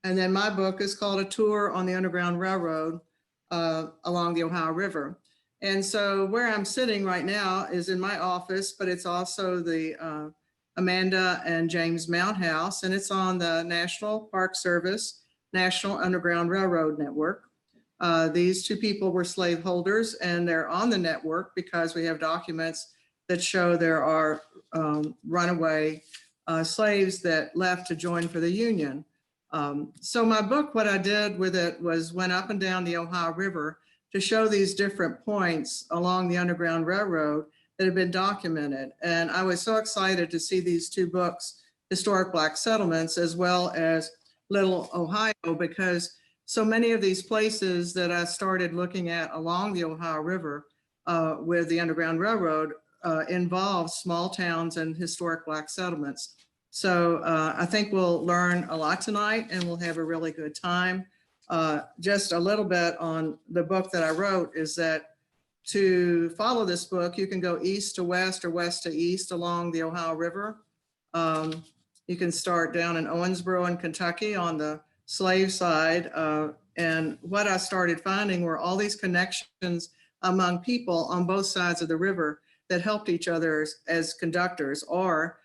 And then my book is called A Tour on the Underground Railroad along the Ohio River. And so where I'm sitting right now is in my office, but it's also the Amanda and James Mount House, and it's on the National Park Service National Underground Railroad Network. These two people were slaveholders, and they're on the network because we have documents that show there are runaway slaves that left to join for the Union. So my book, what I did with it was went up and down the Ohio River to show these different points along the Underground Railroad that have been documented. And I was so excited to see these two books, Historic Black Settlements, as well as Little Ohio, because so many of these places that I started looking at along the Ohio River with the Underground Railroad involve small towns and historic Black settlements. So I think we'll learn a lot tonight, and we'll have a really good time. Just a little bit on the book that I wrote is that to follow this book, you can go east to west or west to east along the Ohio River. You can start down in Owensboro in Kentucky on the slave side. And what I started finding were all these connections among people on both sides of the river that helped each other as conductors, or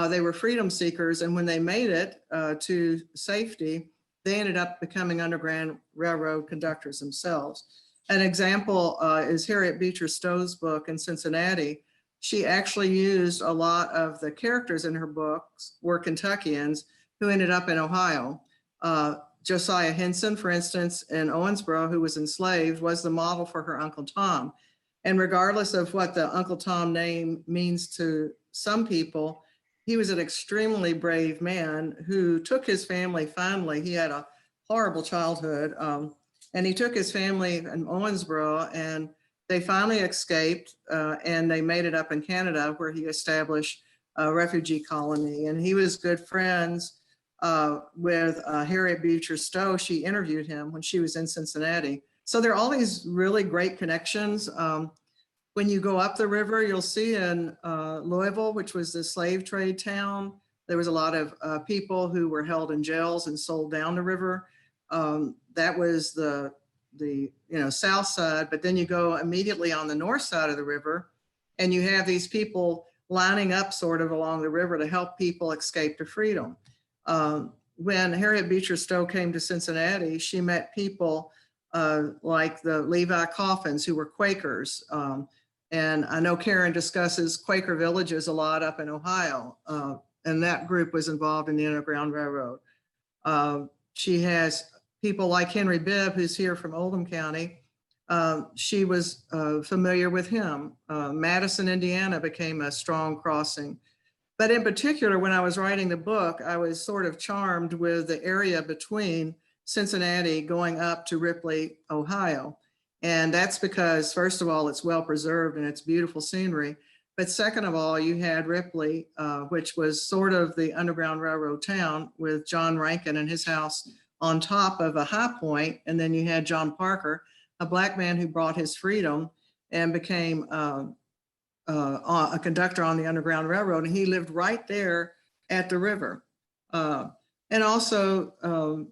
they were freedom seekers. And when they made it to safety, they ended up becoming Underground Railroad conductors themselves. An example is Harriet Beecher Stowe's book in Cincinnati. She actually used a lot of the characters in her books were Kentuckians who ended up in Ohio. Josiah Henson, for instance, in Owensboro, who was enslaved, was the model for her Uncle Tom. And regardless of what the Uncle Tom name means to some people, he was an extremely brave man who took his family finally. He had a horrible childhood. And he took his family in Owensboro, and they finally escaped, and they made it up in Canada, where he established a refugee colony. And he was good friends with Harriet Beecher Stowe. She interviewed him when she was in Cincinnati. So there are all these really great connections. When you go up the river, you'll see in Louisville, which was the slave trade town, there was a lot of people who were held in jails and sold down the river. That was the south side, but then you go immediately on the north side of the river, and you have these people lining up sort of along the river to help people escape to freedom. When Harriet Beecher Stowe came to Cincinnati, she met people like the Levi Coffins, who were Quakers. And I know Karen discusses Quaker villages a lot up in Ohio, and that group was involved in the Underground Railroad. She has people like Henry Bibb, who's here from Oldham County. She was familiar with him. Madison, Indiana became a strong crossing. But in particular, when I was writing the book, I was sort of charmed with the area between Cincinnati going up to Ripley, Ohio. And that's because, first of all, it's well preserved and it's beautiful scenery. But second of all, you had Ripley, which was sort of the Underground Railroad town, with John Rankin and his house on top of a high point. And then you had John Parker, a Black man who brought his freedom and became a conductor on the Underground Railroad. And he lived right there at the river. And also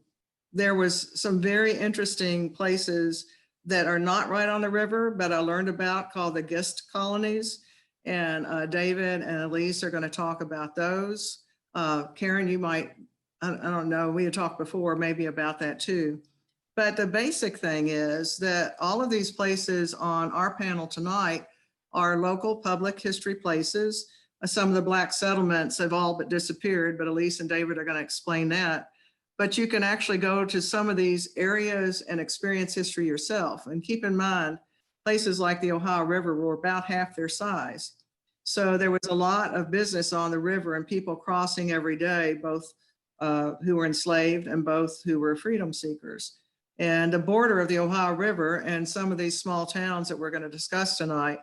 there was some very interesting places that are not right on the river, but I learned about, called the Gist colonies. And David and Elise are going to talk about those. Karen, you might, I don't know, we had talked before maybe about that too. But the basic thing is that all of these places on our panel tonight are local public history places. Some of the Black settlements have all but disappeared, but Elise and David are going to explain that. But you can actually go to some of these areas and experience history yourself. And keep in mind, places like the Ohio River were about half their size. So there was a lot of business on the river and people crossing every day, both who were enslaved and both who were freedom seekers. And the border of the Ohio River and some of these small towns that we're going to discuss tonight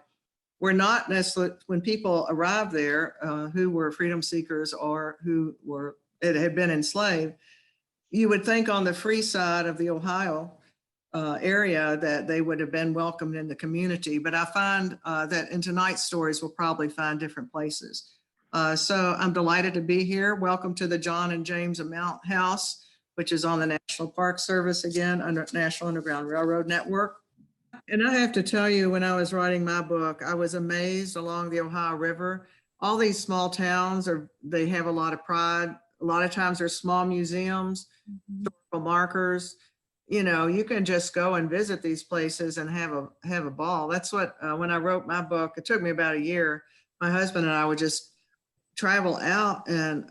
were not necessarily, when people arrived there who were freedom seekers or who had been enslaved, you would think on the free side of the Ohio area that they would have been welcomed in the community. But I find that in tonight's stories, we'll probably find different places. So I'm delighted to be here. Welcome to the John and James Mount House. which is on the National Park Service again, under National Underground Railroad Network. And I have to tell you, when I was writing my book, I was amazed along the Ohio River. All these small towns they have a lot of pride. A lot of times there's small museums, historical markers. You know, you can just go and visit these places and have a ball. That's what, when I wrote my book, it took me about a year. My husband and I would just travel out, and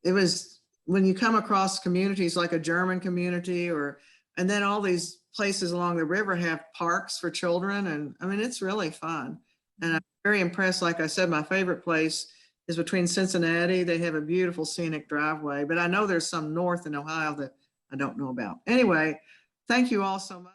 it was, when you come across communities like a German community, and then all these places along the river have parks for children. And I mean, it's really fun. And I'm very impressed. Like I said, my favorite place is between Cincinnati. They have a beautiful scenic driveway, but I know there's some north in Ohio that I don't know about. Anyway, thank you all so much.